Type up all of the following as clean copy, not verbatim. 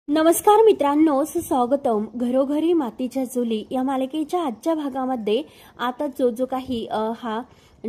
नमस्कार मित्रांनो, सुस्वागतम. घरोघरी मातीच्या चुली या मालिकेच्या आजच्या भागामध्ये आता जो काही हा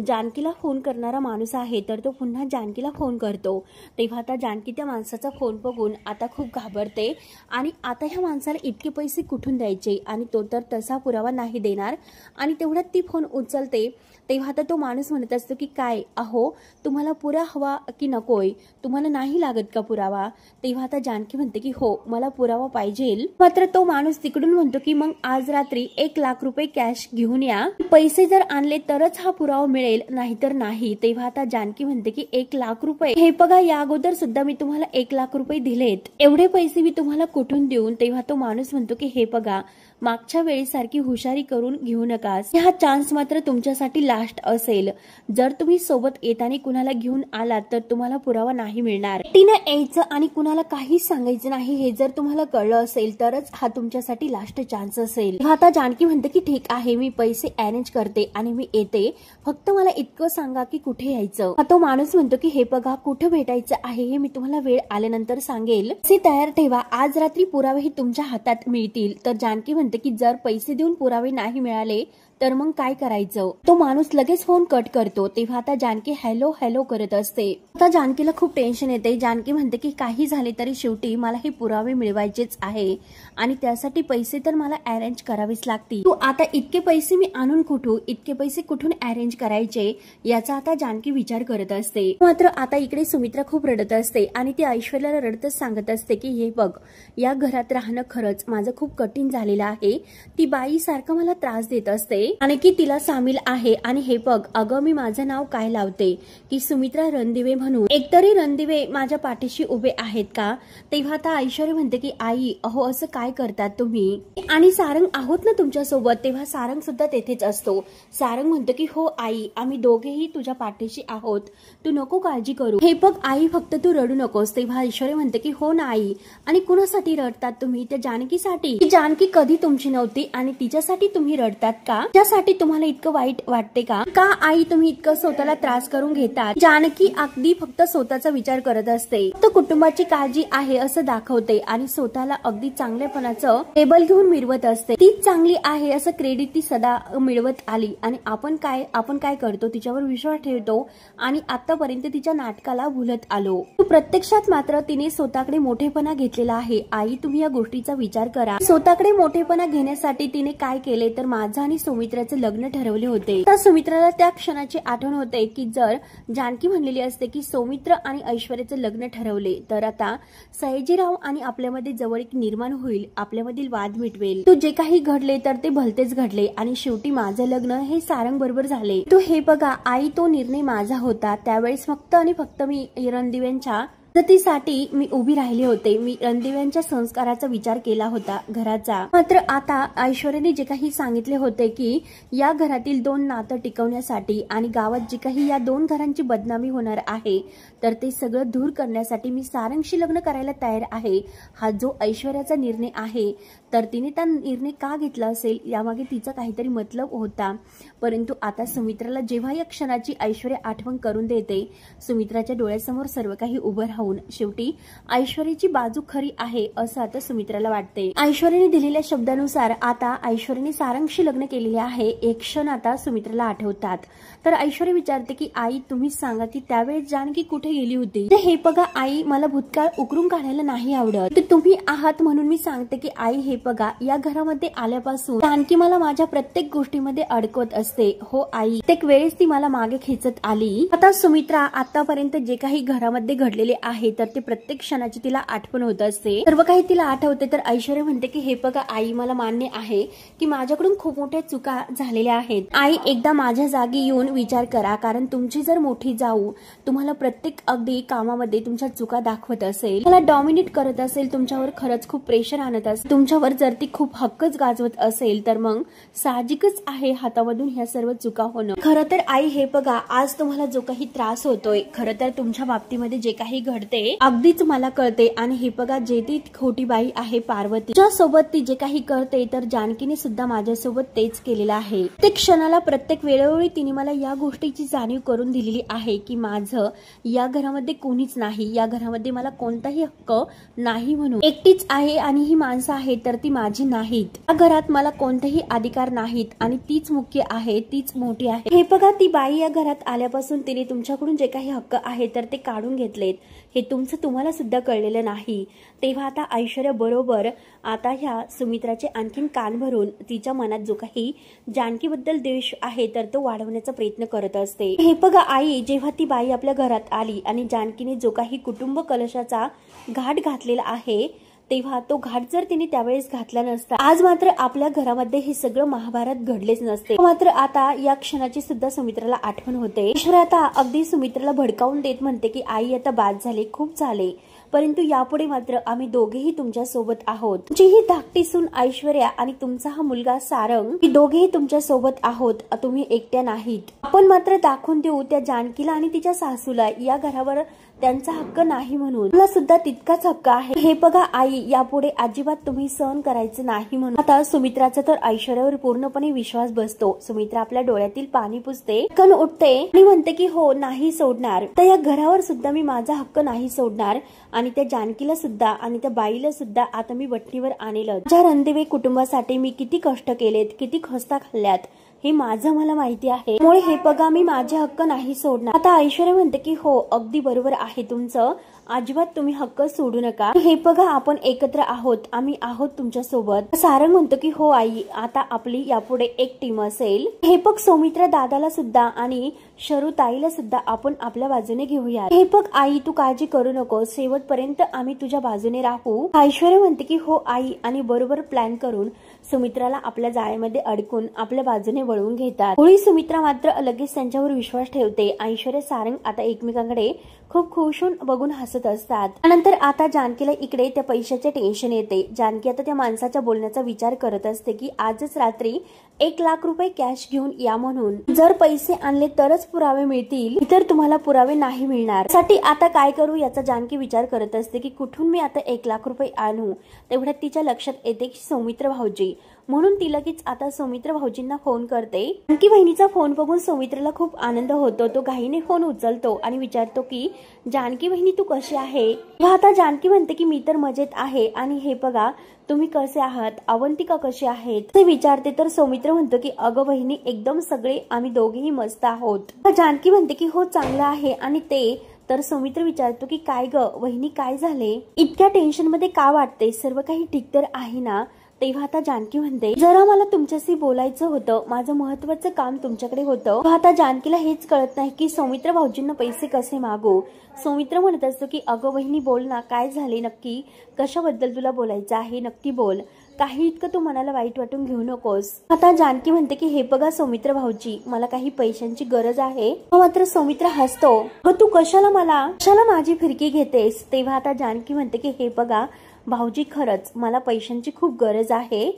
जानकीला फोन करणारा माणूस आहे तर तो पुन्हा जानकीला फोन करतो. तेव्हा आता जानकी त्या माणसाचा फोन बघून आता खूप घाबरते आणि आता ह्या माणसाला इतके पैसे कुठून द्यायचे आणि तो तर तसा पुरावा नाही देणार. आणि तेवढ्यात ती फोन उचलते. तेव्हा आता तो माणूस म्हणत असतो की काय अहो, तुम्हाला पुरा हवा की नकोय, तुम्हाला नाही लागत का पुरावा? तेव्हा आता जानकी म्हणते की हो, मला पुरावा पाहिजे. मात्र तो माणूस तिकडून म्हणतो की मग आज रात्री 1,00,000 रुपये कॅश घेऊन या, पैसे जर आणले तरच हा पुरावा मिळेल, नाहीतर नाही. तेव्हा आता जानकी म्हणते की 1,00,000 रुपये, हे बघा या अगोदर सुद्धा मी तुम्हाला 1,00,000 रुपये दिलेत, एवढे पैसे मी तुम्हाला कुठून देऊन? तेव्हा तो माणूस म्हणतो की हे बघा, मागच्या वेळेसारखी हुशारी करून घेऊ नका, हा चान्स मात्र तुमच्यासाठी लास्ट असेल. जर तुम्ही सोबत येताना कुणाला घेऊन आलात तर तुम्हाला पुरावा नाही मिळणार. तिने यायचं आणि कुणाला काहीच सांगायचं नाही हे जर तुम्हाला कळलं असेल तरच हा तुमच्यासाठी लास्ट चान्स असेल. आता जानकी म्हणते की ठीक आहे, मी पैसे अरेंज करते आणि मी येते, फक्त मला इतकं सांगा की कुठे यायचं. तो माणूस म्हणतो की हे बघा, कुठे भेटायचं आहे हे मी तुम्हाला वेळ आल्यानंतर सांगेल, ते तयार ठेवा, आज रात्री पुरावे तुमच्या हातात मिळतील. तर जानकी म्हणते की जर पैसे देऊन पुरावे नाही मिळाले तर मग काय करायचं? तो माणूस लगेच फोन कट करतो. तेव्हा आता जानकी हॅलो हॅलो करत असते. आता जानकीला खूप टेन्शन येते. जानकी म्हणते की काही झाले तरी शेवटी मला हे पुरावे मिळवायचेच आहे आणि त्यासाठी पैसे तर मला अरेंज करावेच लागतील. तू आता इतके पैसे मी आणून इतके पैसे कुठून अरेंज करायचे याचा आता जानकी विचार करत असते. मात्र आता इकडे सुमित्रा खूप रडत असते आणि ती ऐश्वर्याला रडतच सांगत असते की हे बघ, या घरात राहणं खरंच माझं खूप कठीण झालेलं आहे. ती बाई सारखं मला त्रास देत असते आणि की तिला सामील आहे. आणि हे बघ, अगं मी माझं नाव काय लावते की सुमित्रा रणदिवे म्हणून, एकतरी रणदिवे माझ्या पाठीशी उभे आहेत का? तेव्हा आता ऐश्वर्या म्हणते की आई अहो, असं काय करतात तुम्ही? आणि सारंग आहोत ना तुमच्या सोबत? तेव्हा सारंग सुद्धा तेथेच असतो. सारंग म्हणतो की हो आई, आम्ही दोघेही तुझ्या पाठीशी आहोत, तू नको काळजी करू. हे बघ आई, फक्त तू रडू नकोस. तेव्हा ऐश्वर्या म्हणते की हो ना आई, आणि कुणासाठी रडतात तुम्ही? त्या जानकीसाठी. जानकी कधी तुमची नव्हती आणि तिच्यासाठी तुम्ही रडतात का? साठी तुम्हाला इतकं वाईट वाटते का? का आई तुम्ही इतकं स्वतःला त्रास करून घेतात? जानकी अगदी फक्त स्वतःचा विचार करत असते, फक्त कुटुंबाची काळजी आहे असं दाखवते आणि स्वतःला अगदी चांगलेपणाचं टेबल घेऊन मिरवत असते. तीच चांगली आहे असं क्रेडिट ती सदा मिळवत आली आणि आपण काय करतो? तिच्यावर विश्वास ठेवतो आणि आतापर्यंत तिच्या नाटकाला भुलत आलो. प्रत्यक्षात मात्र तिने स्वतःकडे मोठेपणा घेतलेला आहे. आई तुम्ही या गोष्टीचा विचार करा. स्वतःकडे मोठेपणा घेण्यासाठी तिने काय केले तर माझं आणि सुमित्राचे लग्न ठरवले होते. तर सुमित्राला त्या क्षणाची आठवण होते की जर जानकी म्हणलेली असते की सौमित्र आणि ऐश्वर्याचे लग्न ठरवले तर आता सयाजीराव आणि आपल्यामध्ये जवळीक निर्माण होईल, आपल्यामधील वाद मिटवेल. तो जे काही घडले तर ते भलतेच घडले आणि शेवटी माझं लग्न हे सारंग बरोबर झाले. तो हे बघा आई, तो निर्णय माझा होता. त्यावेळेस फक्त आणि फक्त मी रणदिव्यांच्या मदतीसाठी मी उभी राहिले होते. मी रणदिव्यांच्या संस्काराचा विचार केला होता, घराचा. मात्र आता ऐश्वर्याने जे काही सांगितले होते की या घरातील 2 नातं टिकवण्यासाठी आणि गावात जी काही या 2 घरांची बदनामी होणार आहे तर ते सगळं दूर करण्यासाठी मी सारंगशी लग्न करायला तयार आहे. हा जो ऐश्वर्याचा निर्णय आहे तर तिने त्या निर्णय का घेतला असेल यामागे तिचा काहीतरी मतलब होता. परंतु आता सुमित्राला जेव्हा या क्षणाची ऐश्वर्या आठवण करून देते, सुमित्राच्या डोळ्यासमोर सर्व काही उभं राहून शेवटी ऐश्वर्याची बाजू खरी आहे असं आता सुमित्राला वाटते. ऐश्वर्याने दिलेल्या शब्दानुसार आता ऐश्वर्याने सारंगशी लग्न केलेले आहे. एक क्षण आता सुमित्राला आठवतात. तर ऐश्वर्या विचारते की आई तुम्ही सांगा की त्यावेळेस जानकी कुठे गेली होती? हे बघा आई, मला भूतकाळ उकरून काढायला नाही आवडत, तर तुम्ही आहात म्हणून मी सांगते की आई हे बघा, या घरामध्ये आल्यापासून जानकी मला माझ्या प्रत्येक गोष्टीमध्ये अडकवत असते. हो आई, प्रत्येक वेळेस ती मला मागे खेचत आली. आता सुमित्रा आतापर्यंत जे काही घरामध्ये घडलेले आहे तर ते प्रत्येक क्षणाची तिला आठवण होत असते, सर्व काही तिला आठवते. तर ऐश्वर्या म्हणते की हे बघा आई, मला मान्य आहे की माझ्याकडून खूप मोठ्या चुका झालेल्या आहेत. आई एकदा माझ्या जागी येऊन विचार करा, कारण तुमची जर मोठी जाऊ तुम्हाला प्रत्येक अगदी कामामध्ये तुमच्या चुका दाखवत असेल, मला डॉमिनेट करत असेल, तुमच्यावर खरंच खूप प्रेशर आणत असेल, तुमच्यावर जर ती खूप हक्कच गाजवत असेल तर मग साहजिकच आहे हातामधून ह्या सर्व चुका होणं. खरं तर आई हे बघा, आज तुम्हाला जो काही त्रास होतोय, खरं तर तुमच्या बाबतीमध्ये जे काही घडत घडते अगदीच मला कळते आणि हे बघा जे ती खोटी बाई आहे पार्वती तिच्या सोबत ती जे काही करते तर जानकीने सुद्धा माझ्यासोबत तेच केलेलं आहे। ते क्षणाला प्रत्येक वेळोवेळी तिने मला या गोष्टीची जाणीव करून दिलेली आहे की माझं या घरामध्ये कोणीच नाही, या घरामध्ये मला कोणताही हक्क नाही म्हणून एकटीच आहे आणि ही माणसं आहेत तर ती माझी नाहीत। या घरात मला कोणतेही अधिकार नाहीत आणि तीच मुख्य आहे, तीच मोठी आहे। हे बघा ती बाई या घरात आल्यापासून तिने तुमच्याकडून जे काही हक्क आहे तर ते काढून घेतलेत, हे तुमचं तुम्हाला सुद्धा कळलेलं नाही। तेव्हा आता ऐश्वर्या बरोबर आता ह्या सुमित्राचे आणखीन कान भरून तिच्या मनात जो काही जानकीबद्दल द्वेष आहे तर तो वाढवण्याचा प्रयत्न करत असते। हे बघा आई, जेव्हा ती बाई आपल्या घरात आली आणि जानकीने जो काही कुटुंब कलशाचा घाट घातलेला आहे तेव्हा तो घाट जर तिने त्यावेळेस घातला नसता आज मात्र आपल्या घरामध्ये हे सगळं महाभारत घडलेच नसते। मात्र आता या क्षणाची सुद्धा सुमित्राला आठवण होते। ऐश्वर्या आता अगदी सुमित्राला भडकावून देत म्हणते की आई आता बाद झाले, खूप झाले, परंतु यापुढे मात्र आम्ही दोघेही तुमच्या सोबत आहोत। तुमची ही धाकटी सून ऐश्वर्या आणि तुमचा हा मुलगा सारंग, ही दोघेही तुमच्या सोबत आहोत, तुम्ही एकट्या नाहीत। आपण मात्र दाखवून देऊ त्या जानकीला आणि तिच्या सासूला या घरावर त्यांचा हक्क नाही म्हणून तुला सुद्धा तितकाच हक्क आहे। हे बघा आई, यापुढे अजिबात तुम्ही सहन करायचं नाही म्हणून आता सुमित्राचा तर ऐश्वर्यावर पूर्णपणे विश्वास बसतो। सुमित्रा आपल्या डोळ्यातील पाणी पुसते, कण उठते आणि म्हणते की हो, नाही सोडणार, तर या घरावर सुद्धा मी माझा हक्क नाही सोडणार आणि त्या जानकीला सुद्धा आणि त्या बाईला सुद्धा आता मी वठणीवर आणेल। ज्या रणदेवे कुटुंबासाठी मी किती कष्ट केलेत, किती खस्ता खाल्ल्यात हे माझं मला माहिती आहे, त्यामुळे हे बघा मी माझे हक्क नाही सोडणार। आता ऐश्वर्या म्हणते की हो, अगदी बरोबर आहे तुमचं, अजिबात तुम्ही हक्क सोडू नका। हे बघा आपण एकत्र आहोत, आम्ही आहोत तुमच्या सोबत। सारंग म्हणतो की हो आई, आता आपली यापुढे एक टीम असेल। हे बघ सौमित्र दादाला सुद्धा आणि शरू ताईला सुद्धा आपण आपल्या बाजूने घेऊया। हे बघ आई, तू काळजी करू नको, शेवटपर्यंत आम्ही तुझ्या बाजूने राहू। ऐश्वर्या म्हणते की हो आई, आणि बरोबर प्लॅन करून सुमित्राला आपल्या जाळ्यामध्ये अडकून आपल्या बाजूने वळवून घेतात। होळी सुमित्रा मात्र लगेच त्यांच्यावर विश्वास ठेवते। ऐश्वर्या सारंग आता एकमेकांकडे खूप खुश होऊन बघून हसत असतात। त्यानंतर आता जानकीला इकडे त्या पैशाचे टेन्शन येते। जानकी आता त्या माणसाच्या बोलण्याचा विचार करत असते की आजच रात्री 1 लाख रुपये कॅश घेऊन या म्हणून, जर पैसे आणले तरच पुरावे मिळतील, इतर तुम्हाला पुरावे नाही मिळणार। साठी आता काय करू याचा जानकी विचार करत असते की कुठून मी आता 1 लाख रुपये आणू। तेवढ्यात तिच्या लक्षात येते की सौमित्र भाऊजी, म्हणून ती लगेच आता सौमित्र भाऊजींना फोन करते। जानकी बहिणीचा फोन बघून सौमित्रला खूप आनंद होतो। तो घाईने फोन उचलतो आणि विचारतो की जानकी बहिणी तू कशी आहे। आता जानकी म्हणते की मी तर मजेत आहे आणि हे बघा तुम्ही कसे आहात, अवंतिका कशी आहेत ते विचारते। तर सौमित्र म्हणतो की अगं बहिणी, एकदम सगळे आम्ही दोघेही मस्त आहोत। जानकी म्हणते की हो चांगलं आहे आणि ते तर सौमित्र विचारतो की काय ग वहिनी, काय झाले, इतक्या टेन्शन मध्ये का वाटते, सर्व काही ठीक तर आहे ना। तेव्हा आता जानकी म्हणते जरा मला तुमच्याशी बोलायचं होतं, माझं महत्वाचं काम तुमच्याकडे होतं। आता जानकीला हेच कळत नाही की सौमित्र भाऊजींना पैसे कसे मागू। सौमित्र म्हणत असतो की अगं वहिनी बोल ना, काय झाले नक्की, कशाबद्दल तुला बोलायचं आहे, नक्की बोल, काही इतकं तू मनाला वाईट वाटून घेऊ नकोस। आता जानकी म्हणते की हे बघा सौमित्र भाऊजी, मला काही पैशांची गरज आहे। मात्र सौमित्र हसतो, तू कशाला माझी फिरकी घेतेस। तेव्हा आता जानकी म्हणते की हे बघा भाऊजी, खरंच मला पैशांची खूप गरज आहे,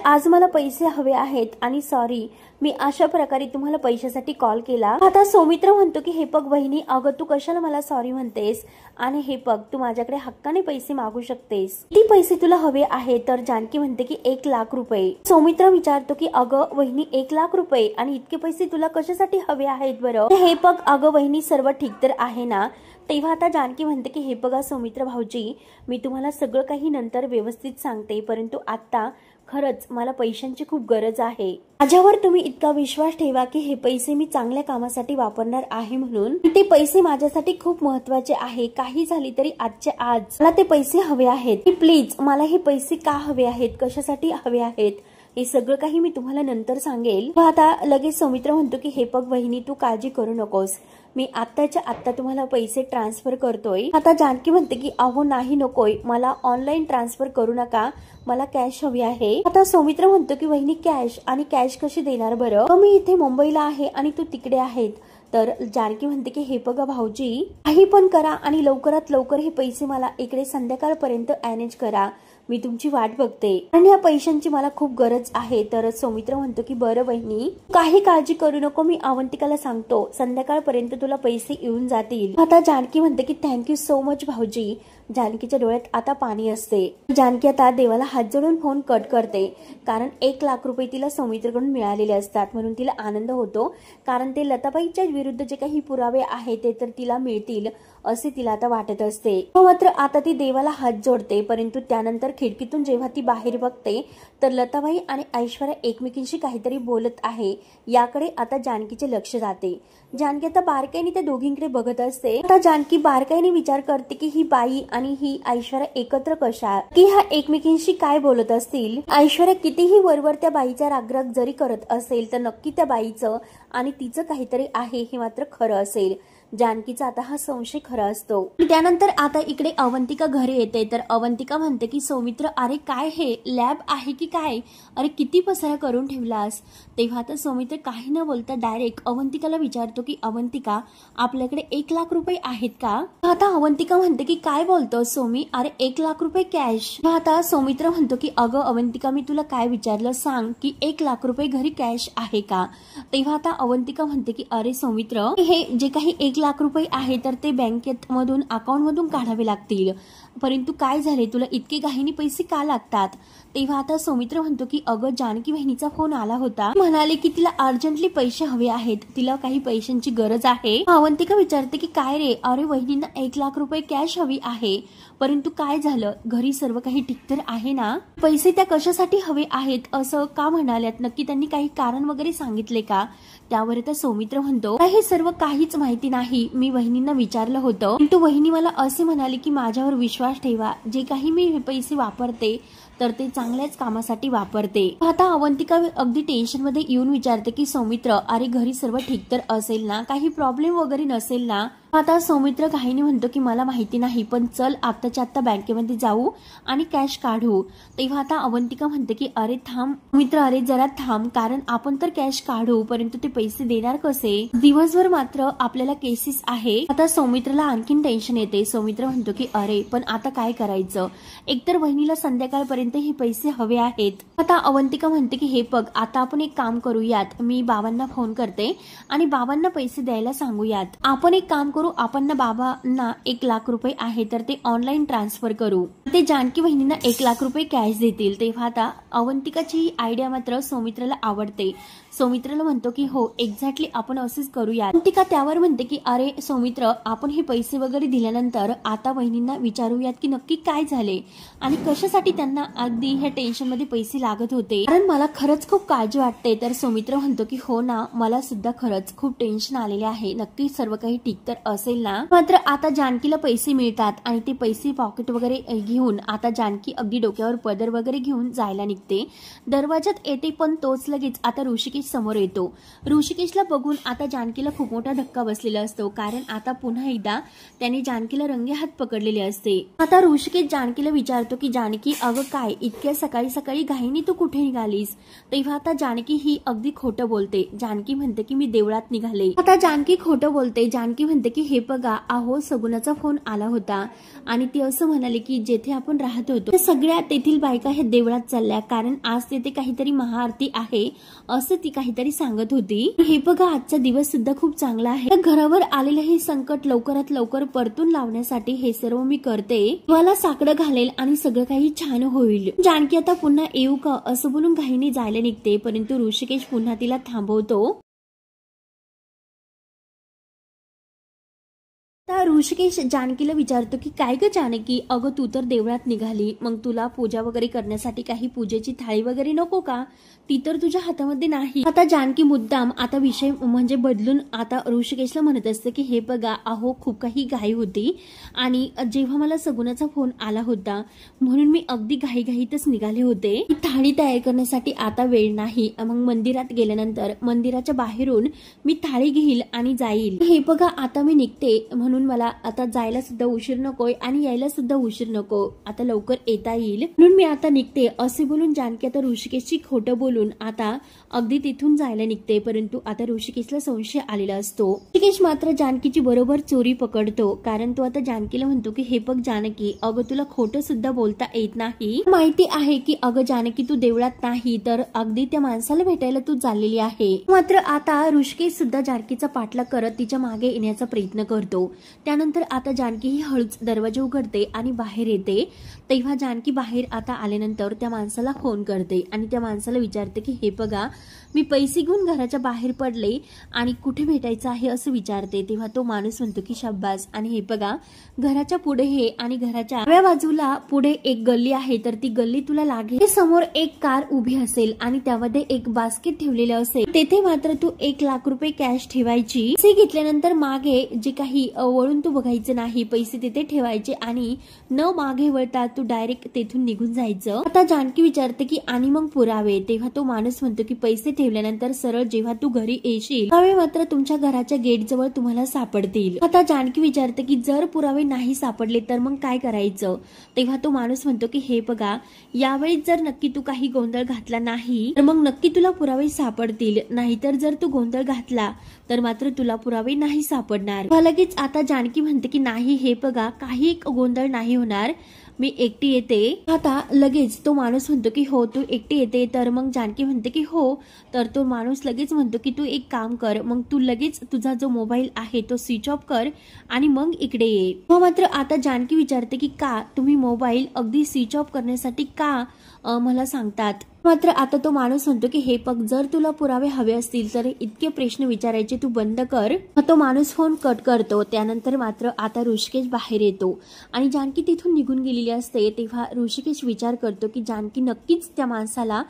आज मला पैसे हवे आहेत आणि सॉरी मी अशा प्रकारे तुम्हाला पैशासाठी कॉल केला। आता सौमित्र म्हणतो की हे बघ वहिनी, अगं तू कशाला मला सॉरी म्हणतेस आणि हे बघ तू माझ्याकडे हक्काने पैसे मागू शकतेस, किती पैसे तुला हवे आहे। तर जानकी म्हणते की 1 लाख रुपये। सौमित्र विचारतो की अगं वहिनी 1 लाख रुपये आणि इतके पैसे तुला कशासाठी हवे आहेत बरं। हे बघ अगं वहिनी, सर्व ठीक तर आहे ना। तेव्हा आता जानकी म्हणते की हे बघा सौमित्र भाऊजी, मी तुम्हाला सगळं काही नंतर व्यवस्थित सांगते, परंतु आता खरंच मला पैशांची खूप गरज आहे। माझ्यावर तुम्ही इतका विश्वास ठेवा की हे पैसे मी चांगल्या कामासाठी वापरणार आहे म्हणून, ते पैसे माझ्यासाठी खूप महत्वाचे आहे। काही झाली तरी आजच्या आज मला ते पैसे हवे आहेत। प्लीज मला हे पैसे का हवे आहेत, कशासाठी हवे आहेत, हे सगळं काही मी तुम्हाला नंतर सांगेल। आता लगेच सौमित्र म्हणतो की हे बघ वहिनी, तू काळजी करू नकोस, मी आत्ताच्या आत्ता तुम्हाला पैसे ट्रान्सफर करतोय। आता जानकी म्हणते की अहो नाही नकोय, मला ऑनलाईन ट्रान्सफर करू नका, मला कॅश हवी आहे। आता सौमित्र म्हणतो की वहिनी कॅश, आणि कॅश कशी देणार बरं, मी इथे मुंबईला आहे आणि तू तिकडे आहेत। तर जानकी म्हणते की हे बघा भाऊजी, काही पण करा आणि लवकरात लवकर हे पैसे मला इकडे संध्याकाळपर्यंत अरेंज करा, मी तुमची वाट बघते आणि या पैशांची मला खूप गरज आहे. तर सौमित्र म्हणतो की बरं बहिणी, काही काळजी करू नको, मी अवंतिकाला सांगतो, संध्याकाळपर्यंत तुला पैसे येऊन जातील. आता जानकी म्हणते की थँक्यू सो मच भाऊजी. जानकीच्या डोळ्यात आता पाणी असते. जानकी आता देवाला हात जोडून फोन कट करते, कारण 1 लाख रुपये तिला सौमित्रकडून मिळालेले असतात म्हणून तिला आनंद होतो, कारण ते लताबाईच्या विरुद्ध जे काही पुरावे आहेत ते तर तिला मिळतील असे तिला आता वाटत असते. मात्र आता ती देवाला हात जोडते, परंतु त्यानंतर खिडकीतून जेव्हा ती बाहेर बघते तर लताबाई आणि ऐश्वर्या एकमेकींशी काहीतरी बोलत आहे, याकडे आता जानकीचे लक्ष जाते. जानकी आता बारकाईने त्या दोघींकडे बघत असते. आता जानकी बारकाईने विचार करते की ही बाई आणि ही ऐश्वर्या एकत्र कशा, की ह्या एकमेकींशी काय बोलत असतील. ऐश्वर्या कितीही वरवर त्या बाईचा रागराग जरी करत असेल तर नक्की त्या बाईचं आणि तिचं काहीतरी आहे हे मात्र खरं असेल. जानकीचा आता हा संशय खरा असतो. त्यानंतर आता इकडे अवंतिका घरी येते, तर अवंतिका म्हणते की सौमित्र, अरे काय हे लॅब आहे की काय, अरे किती पसारा करून ठेवलास. तेव्हा आता सौमित्र काही न बोलता डायरेक्ट अवंतिकाला विचारतो की अवंतिका, आपल्याकडे 1 लाख रुपये आहेत का. आता अवंतिका म्हणते की काय बोलतो सौमी, अरे 1 लाख रुपये कॅश. आता सौमित्र म्हणतो की अगं अवंतिका, मी तुला काय विचारलं सांग, की 1 लाख रुपये घरी कॅश आहे का. तेव्हा आता अवंतिका म्हणते की अरे सौमित्र, हे जे काही 1 लाख रुपये आहे तर ते बँकेत मधून अकाउंट मधून काढावे लागतील, परंतु काय झाले, तुला इतके घाईने पैसे का लागतात. तेव्हा आता सौमित्र म्हणतो की अगं जानकी बहिणीचा फोन आला होता, म्हणाले की तिला अर्जंटली पैसे हवे आहेत, तिला काही पैशांची गरज आहे. अवंतिका विचारते की काय रे, अरे वहिनींना 1 लाख रुपये कॅश हवी आहे, परंतु काय झालं, घरी सर्व काही ठीक तर आहे ना, पैसे त्या कशासाठी हवे आहेत असं का म्हणाल्यात, नक्की त्यांनी काही कारण वगैरे सांगितले का. त्यावर तर सौमित्र म्हणतो हे सर्व काहीच माहिती नाही, मी वहिनींना विचारलं होतं, परंतु वहिनी मला असे म्हणाले की माझ्यावर विश्वास ठेवा, जे काही मी हे पैसे वापरते तर ते चांगल्याच कामासाठी वापरते. आता अवंतिका अगदी टेन्शन मध्ये येऊन विचारते की सौमित्र, अरे घरी सर्व ठीक तर असेल ना, काही प्रॉब्लेम वगैरे नसेल ना. आता सौमित्र काहीने म्हणतो की मला माहिती नाही, पण चल आत्ताच्या आत्ता बँकेमध्ये जाऊ आणि कॅश काढू. तेव्हा आता अवंतिका म्हणते की अरे थांब मित्र, अरे जरा थांब, कारण आपण तर कॅश काढू परंतु ते पैसे देणार कसे, दिवसभर मात्र आपल्याला केसेस आहे. आता सौमित्रला आणखीन टेन्शन येते. सौमित्र म्हणतो की अरे पण आता काय करायचं, एकतर वहिनीला संध्याकाळपर्यंत हे पैसे हवे आहेत. आता अवंतिका म्हणते की हे बघ, आता आपण एक काम करूयात, मी बाबांना फोन करते आणि बाबांना पैसे द्यायला सांगूयात. आपण एक काम करू, आपण ना बाबांना 1 लाख रुपये आहे तर ते ऑनलाईन ट्रान्सफर करू, ते जानकी बहिणींना 1 लाख रुपये कॅश देतील. तेव्हा आता अवंतिकाची ही आयडिया मात्र सौमित्रला आवडते. सौमित्रला म्हणतो की हो एक्झॅक्टली आपण असंच करूया. अवंतिका त्यावर म्हणते की अरे सौमित्र, आपण हे पैसे वगैरे दिल्यानंतर आता बहिणींना विचारूयात की नक्की काय झाले आणि कशासाठी त्यांना अगदी ह्या टेन्शन मध्ये पैसे लागत होते, कारण मला खरंच खूप काळजी वाटते. तर सौमित्र म्हणतो की हो ना, मला सुद्धा खरंच खूप टेन्शन आलेले आहे, नक्की सर्व काही ठीक तर असेल ना. मात्र आता जानकीला पैसे मिळतात आणि ते पैसे पॉकेट वगैरे घेऊन आता जानकी अगदी डोक्यावर पदर वगैरे घेऊन जायला निघते. दरवाजात येते पण तोच लगेच आता ऋषिकेश समोर येतो. ऋषिकेशला बघून आता जानकीला खूप मोठा धक्का बसलेला असतो, कारण आता पुन्हा एकदा त्याने जानकीला रंगे हात पकडलेले असते. आता ऋषिकेश जानकीला विचारतो की जानकी, अगं काय इतक्या सकाळी सकाळी घाईने तू कुठे निघालीस. तेव्हा आता जानकी ही अगदी खोटं बोलते. जानकी म्हणते की मी देवळात निघाले. आता जानकी खोटं बोलते. जानकी म्हणते की हे बघा, अहो सगुणाचा फोन आला होता आणि ती असं म्हणाले की जेथे आपण राहत होतो त्या सगळ्या तेथील बायका हे देवळात चालल्या, कारण आज तेथे काहीतरी महाआरती आहे असं ती काहीतरी सांगत होती. हे बघा, आजचा दिवस सुद्धा खूप चांगला आहे, घरावर आलेले हे संकट लवकरात लवकर परतून लावण्यासाठी हे सर्व मी करते, मला साकडं घालेल आणि सगळं काही छान होईल. जानकी आता पुन्हा येऊ का असं बोलून घाईने जायला निघते, परंतु ऋषिकेश पुन्हा तिला थांबवतो. ऋषिकेश जानकीला विचारतो की काय ग जानकी, अगं तू तर देवळात निघाली, मग तुला पूजा वगैरे करण्यासाठी काही पूजेची थाळी वगैरे नको का, ती तर तुझ्या हातामध्ये नाही. आता जानकी मुद्दाम आता विषय म्हणजे बदलून आता ऋषिकेशला म्हणत असते की हे बघा, अहो खूप काही घाई होती आणि जेव्हा मला सगुणाचा फोन आला होता म्हणून मी अगदी घाईघाईतच निघाले होते, थाळी तयार करण्यासाठी आता वेळ नाही, मग मंदिरात गेल्यानंतर मंदिराच्या बाहेरून मी थाळी घेईल आणि जाईल. हे बघा आता मी निघते, म्हणून मला आता जायला सुद्धा उशीर नकोय आणि यायला सुद्धा उशीर नको, आता लवकर येता येईल म्हणून मी आता निघते असे बोलून जानकी आता ऋषिकेशची खोटं बोलून आता अगदी तिथून जायला निघते. परंतु आता ऋषिकेशला संशय आलेला असतो. ऋषिकेश मात्र जानकीची बरोबर चोरी पकडतो, कारण तो आता जानकीला म्हणतो की हे बघ जानकी, अगं तुला खोटं सुद्धा बोलता येत नाही, माहिती आहे की अगं जानकी तू देवळात नाही तर अगदी त्या माणसाला भेटायला तू चाललेली आहे. मात्र आता ऋषिकेश सुद्धा जानकीचा पाठलाग करत तिच्या मागे येण्याचा प्रयत्न करतो. त्यानंतर आता जानकी ही हळूच दरवाजा उघडते आणि बाहेर येते. तेव्हा जानकी बाहेर आता आल्यानंतर त्या माणसाला फोन करते आणि त्या माणसाला विचारते की हे बघा मी पैसे घेऊन घराच्या बाहेर पडले आणि कुठे भेटायचं आहे असं विचारते. तेव्हा तो माणूस म्हणतो की शाब्बास, आणि हे बघा घराच्या पुढे हे आणि घराच्या डाव्या बाजूला पुढे एक गल्ली आहे, तर ती गल्ली तुला लागेल. समोर एक कार उभी असेल आणि त्यामध्ये एक बास्केट ठेवलेलं असेल, तेथे मात्र तू 1 लाख रुपये कॅश ठेवायची. पैसे घेतल्यानंतर मागे जे काही वळून तू बघायचं नाही, पैसे तिथे ठेवायचे आणि न मागे वळता तू डायरेक्ट तेथून निघून जायचं. आता जानकी विचारते की आणि मग पुरावे. तेव्हा तो माणूस म्हणतो की पैसे ठेवल्यानंतर सरळ जेव्हा तू घरी येशील पुरावे मात्र तुमच्या घराच्या गेट जवळ तुम्हाला सापडतील. आता जानकी विचारते की जर पुरावे नाही सापडले तर मग काय करायचं. तेव्हा तो माणूस म्हणतो की हे बघा यावेळी जर नक्की तू काही गोंधळ घातला नाही तर मग नक्की तुला पुरावे सापडतील, नाहीतर जर तू गोंधळ घातला तर मात्र तुला पुरावे नाही सापडणार. लगेच आता जानकी म्हणते की नाही हे बघा काही गोंधळ नाही होणार, मी एकटी येते. आता लगेच तो माणूस म्हणतो की हो तू एकटी येते, तर मग जानकी म्हणते की हो. तर तो माणूस लगेच म्हणतो की तू एक काम कर, मग तू लगेच तुझा जो मोबाईल आहे तो स्विच ऑफ कर आणि मग इकडे ये. मात्र आता जानकी विचारते की का तुम्ही मोबाईल अगदी स्विच ऑफ करण्यासाठी का मला सांगतात. मात्र आता तो माणूस म्हणतो की हे बघ जर तुला पुरावे हवे असतील तर इतके प्रश्न विचारायचे तू बंद कर. तो माणूस फोन कट करतो. त्यानंतर मात्र आता ऋषिकेश बाहेर येतो आणि जानकी तिथून निघून गेलेली असते. तेव्हा ऋषिकेश विचार करतो की जानकी नक्कीच त्या माणसाला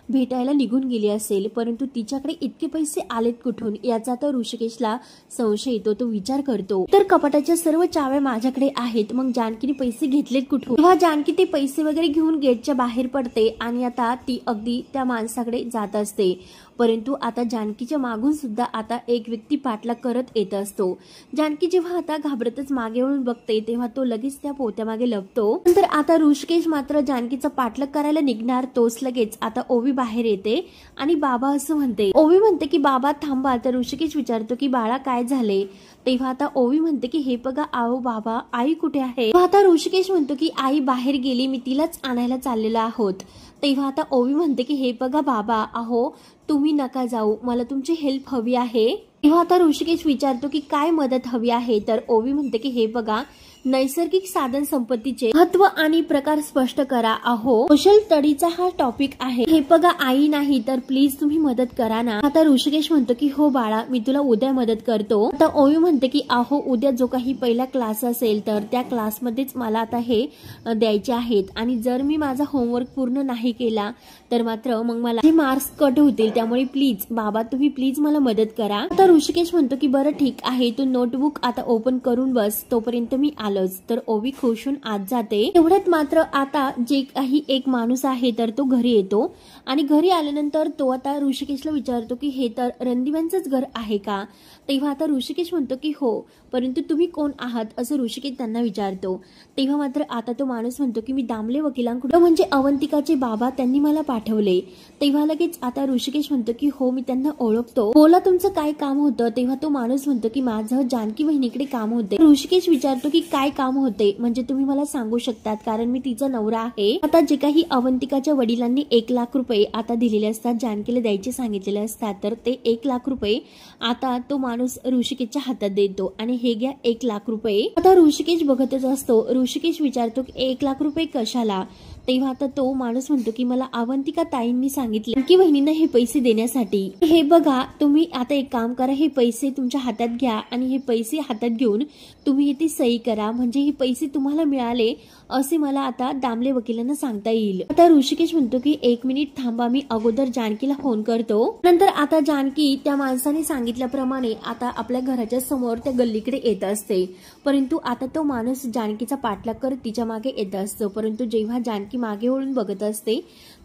भेटायला निघून गेली असेल, परंतु तिच्याकडे इतके पैसे आलेत कुठून याचा तर ऋषिकेशला संशय येतो. तो विचार करतो तर कपाटाच्या सर्व चाव्या माझ्याकडे आहेत, मग जानकीने पैसे घेतलेत कुठून. तेव्हा जानकी ते पैसे वगैरे घेऊन गेटच्या बाहेर पडते आणि आता ती अगदी त्या माणसाकडे जात असते. परंतु आता जानकीच्या मागून सुद्धा आता एक व्यक्ती पाठलाग करत येत असतो. जानकी जेव्हा आता घाबरतच मागे वळून बघते तेव्हा तो लगेच त्या पोत्यामागे लपतो. नंतर आता ऋषिकेश मात्र जानकीचा पाठलाग करायला निघणार तोच लगेच आता ओवी बाहेर येते आणि बाबा असं म्हणते. ओवी म्हणते की बाबा थांबा. तर ऋषिकेश विचारतो की बाळा काय झाले. तेव्हा आता ओवी म्हणते की हे बघा आओ बाबा आई कुठे आहे. आता ऋषिकेश म्हणतो की आई बाहेर गेली, मी तिलाच आणायला चाललेलो आहोत. तेव्हा आता ओवी म्हणते की हे बघा बाबा अहो तुम्ही नका जाऊ, मला तुमची हेल्प हवी आहे. तेव्हा आता ऋषिकेश विचारतो की काय मदत हवी आहे. तर ओवी म्हणते की हे बघा नैसर्गिक साधन संपत्तीचे महत्व आणि प्रकार स्पष्ट करा. अहो कुशल तडीचा हा टॉपिक आहे. हे बघा आई नाही तर प्लीज तुम्ही मदत करा ना. आता ऋषिकेश म्हणतो की हो बाळा मी तुला उद्या मदत करतो. आता ओवी म्हणते की अहो उद्या जो काही पहिला क्लास असेल तर त्या क्लासमध्येच मला आता हे द्यायचे आहेत आणि जर मी माझा होमवर्क पूर्ण नाही केला तर मात्र मग मला हे मार्क्स कट होतील, त्यामुळे प्लीज बाबा तुम्ही प्लीज मला मदत करा. आता ऋषिकेश म्हणतो की बरं ठीक आहे तू नोटबुक आता ओपन करून बस, तोपर्यंत मी आलोच. तर ओवी खुश होऊन आत जाते. तेवढ्यात मात्र आता जे काही एक माणूस आहे तर तो घरी येतो आणि घरी आल्यानंतर तो आता ऋषिकेशला विचारतो की हे तर रणदिव्यांचंच घर आहे का. तेव्हा आता ऋषिकेश म्हणतो की हो, परंतु तुम्ही कोण आहात असं ऋषिकेश त्यांना विचारतो. तेव्हा मात्र आता तो माणूस म्हणतो की मी दामले वकिलांकडून म्हणजे अवंतिकाचे बाबा त्यांनी मला पाठवले. तेव्हा लगेच आता ऋषिकेश म्हणतो की हो मी त्यांना ओळखतो, बोला तुमचं काय काम होतं. तेव्हा तो माणूस म्हणतो की माझं जानकी बहिणीकडे काम होते. ऋषिकेश विचारतो की काय काम होते म्हणजे तुम्ही मला सांगू शकतात, कारण मी तिचा नवरा आहे. आता जे काही अवंतिकाच्या वडिलांनी 1 लाख रुपये आता दिलेले असतात, जानकीला द्यायचे सांगितलेले असतात, तर ते 1 लाख रुपये आता तो माणूस ऋषिकेशच्या हातात देतो आणि हे घ्या 1 लाख रुपये. आता ऋषिकेश बघतच असतो. ऋषिकेश विचारतो की 1 लाख रुपये कशाला. तेव्हा आता तो माणूस म्हणतो की मला अवंतिका ताईंनी सांगितले की बहिणींना हे पैसे देण्यासाठी. हे बघा तुम्ही आता एक काम करा, हे पैसे तुमच्या हातात घ्या आणि हे पैसे हातात घेऊन तुम्ही इथे सही करा, म्हणजे हे पैसे तुम्हाला मिळाले असे मला आता दामले वकिलांना सांगता येईल. आता ऋषिकेश म्हणतो की 1 मिनिट थांबा, मी अगोदर जानकीला फोन करतो. नंतर आता जानकी त्या माणसाने सांगितल्याप्रमाणे आता आपल्या घराच्या समोर त्या गल्लीकडे येत असते. परंतु आता तो माणूस जानकीचा पाठलाग करत तिच्या मागे येत असतो. परंतु जेव्हा जानकी मागे वळून बघत असते.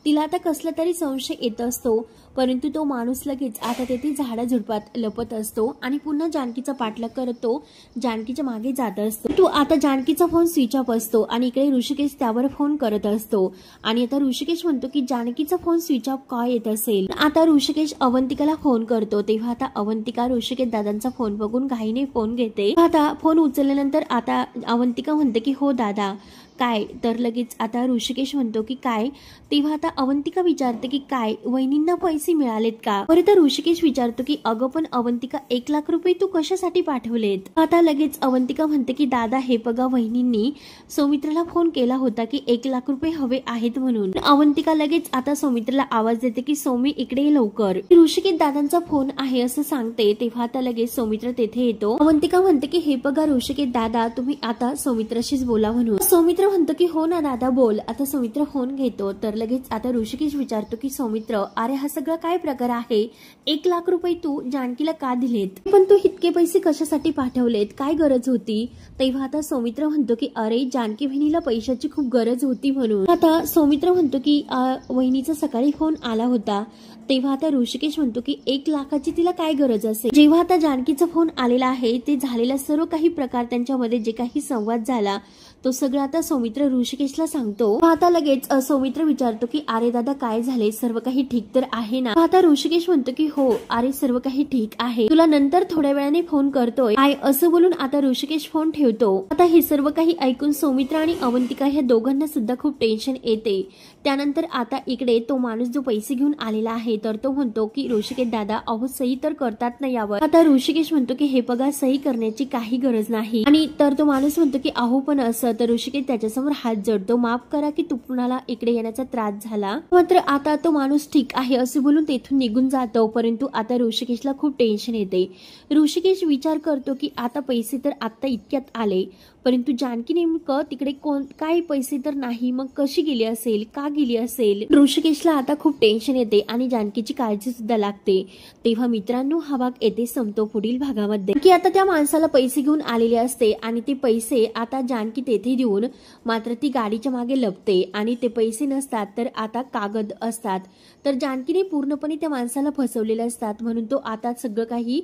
तिला आता कसला तरी संशय येत असतो, परंतु तो माणूस लगेच आता तेथे झाडाझुडपात लपत असतो आणि पुन्हा जानकीचा पाठलाग करतो, जानकीच्या मागे जात असतो. तो आता जानकीचा फोन स्विच ऑफ असतो आणि इकडे ऋषिकेश त्यावर फोन करत असतो आणि आता ऋषिकेश म्हणतो की जानकीचा फोन स्विच ऑफ का येत असेल. आता ऋषिकेश अवंतिकाला फोन करतो. तेव्हा आता अवंतिका ऋषिकेश दादांचा फोन बघून घाईने फोन घेते. आता फोन उचलल्यानंतर आता अवंतिका म्हणते की हो दादा काय, तर लगेच आता ऋषिकेश म्हणतो की काय. तेव्हा आता अवंतिका विचारते की काय वहिनींना पैसे मिळालेत का. परत ऋषिकेश विचारतो की अगं पण अवंतिका 1 लाख रुपये तू कशासाठी पाठवलेत. आता लगेच अवंतिका म्हणते की दादा हे बघा वहिनींनी सौमित्राला फोन केला होता की 1 लाख रुपये हवे आहेत म्हणून. अवंतिका लगेच आता सौमित्राला आवाज देते की सौमी इकडे ये लवकर, ऋषिकेश दादांचा फोन आहे असं सांगते. तेव्हा आता लगेच सौमित्र तेथे येतो. अवंतिका म्हणते की हे बघा ऋषिकेश दादा तुम्ही आता सौमित्राशीच बोला म्हणून. सौमित्र म्हणतो की हो ना दादा बोल. आता सौमित्र फोन घेतो. तर लगेच आता ऋषिकेश विचारतो की सौमित्र अरे हा सगळा काय प्रकार आहे, 1 लाख रुपये तू जानकीला का दिलेत, पण तू इतके पैसे कशासाठी पाठवलेत, काय गरज होती. तेव्हा आता सौमित्र म्हणतो की अरे जानकी बहिणीला पैशाची खूप गरज होती म्हणून. आता सौमित्र म्हणतो की वहिनीचा सकाळी फोन आला होता. तेव्हा आता ऋषिकेश म्हणतो की 1 लाखाची तिला काय गरज असेल. जेव्हा आता जानकीचा फोन आलेला आहे ते झालेला सर्व काही प्रकार त्यांच्यामध्ये जे काही संवाद झाला तो सगळं आता सौमित्र ऋषिकेशला सांगतो. आता लगेच सौमित्र विचारतो की अरे दादा काय झाले, सर्व काही ठीक तर आहे ना. आता ऋषिकेश म्हणतो की हो अरे सर्व काही ठीक आहे, तुला नंतर थोड्या वेळाने फोन करतोय असं बोलून आता ऋषिकेश फोन ठेवतो. आता हे सर्व काही ऐकून सौमित्र आणि अवंतिका ह्या दोघांना सुद्धा खूप टेन्शन येते. त्यानंतर आता इकडे तो माणूस जो पैसे घेऊन आलेला आहे तर तो म्हणतो की ऋषिकेश दादा अहो सही तर करतात ना यावर. आता ऋषिकेश म्हणतो की हे बघा सही करण्याची काही गरज नाही. आणि तर तो माणूस म्हणतो की अहो पण असं. तर ऋषिकेश त्याच्यासमोर हात जोडतो, माफ करा की तुम्हाला इकडे येण्याचा त्रास झाला. मात्र आता तो माणूस ठीक आहे असे बोलून तेथून निघून जातो. परंतु आता ऋषिकेशला खूप टेन्शन येते. ऋषिकेश विचार करतो की आता पैसे तर आता इतक्यात आले, परंतु जानकी नेमकं तिकडे काय पैसे तर नाही, मग कशी गेली असेल, का गेली असेल. ऋषिकेशला आता खूप टेन्शन येते आणि जानकीची काळजी सुद्धा लागते. तेव्हा मित्रांनो हा भाग येथे संपतो. पुढील भागामध्ये की आता त्या माणसाला पैसे घेऊन आलेले असते आणि ते पैसे आता जानकी तेथे देऊन मात्र ती गाडीच्या मागे लपते आणि ते पैसे नसतात तर आता कागद असतात. तर जानकीने पूर्णपणे त्या माणसाला फसवलेले असतात म्हणून तो आता सगळं काही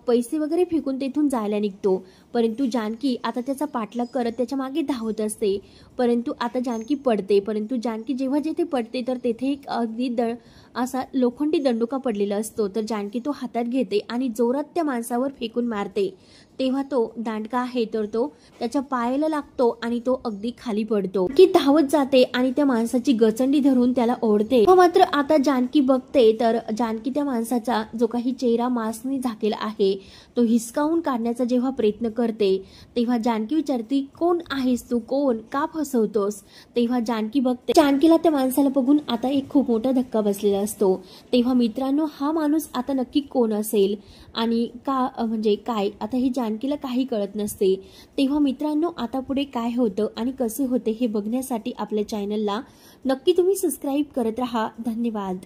पैसे वगैरे फेकून तेथून जायला निघतो. परंतु जानकी आता त्याचा पाठलाग करत त्याच्या मागे धावत असते. परंतु आता जानकी पडते. परंतु जानकी जेव्हा जेथे पडते तर तेथे एक अगदी असा लोखंडी दंडुका पडलेला असतो. तर जानकी तो हातात घेते आणि जोरात त्या माणसावर फेकून मारते. तेव्हा तो दांडका आहे तर तो त्याच्या पायाला लागतो आणि तो अगदी खाली पडतो. की धावत जाते आणि त्या माणसाची गचंडी धरून त्याला ओढते. मात्र आता जानकी बघते तर जानकी त्या माणसाचा जो काही चेहरा मास्कने झाकेला आहे तो हिसकावून काढण्याचा जेव्हा प्रयत्न करते तेव्हा जानकी विचारते कोण आहेस तू, कोण, का फसवतोस. तेव्हा जानकी बघते. जानकीला त्या माणसाला बघून आता एक खूप मोठा धक्का बसलेला असतो. तेव्हा मित्रांनो हा माणूस आता नक्की कोण असेल आणि का म्हणजे काय, आता ही जानकीला काही कळत नसते. तेव्हा मित्रांनो आता पुढे काय होतं आणि कसे होते हे बघण्यासाठी आपल्या चॅनलला नक्की तुम्ही सबस्क्राईब करत राहा. धन्यवाद.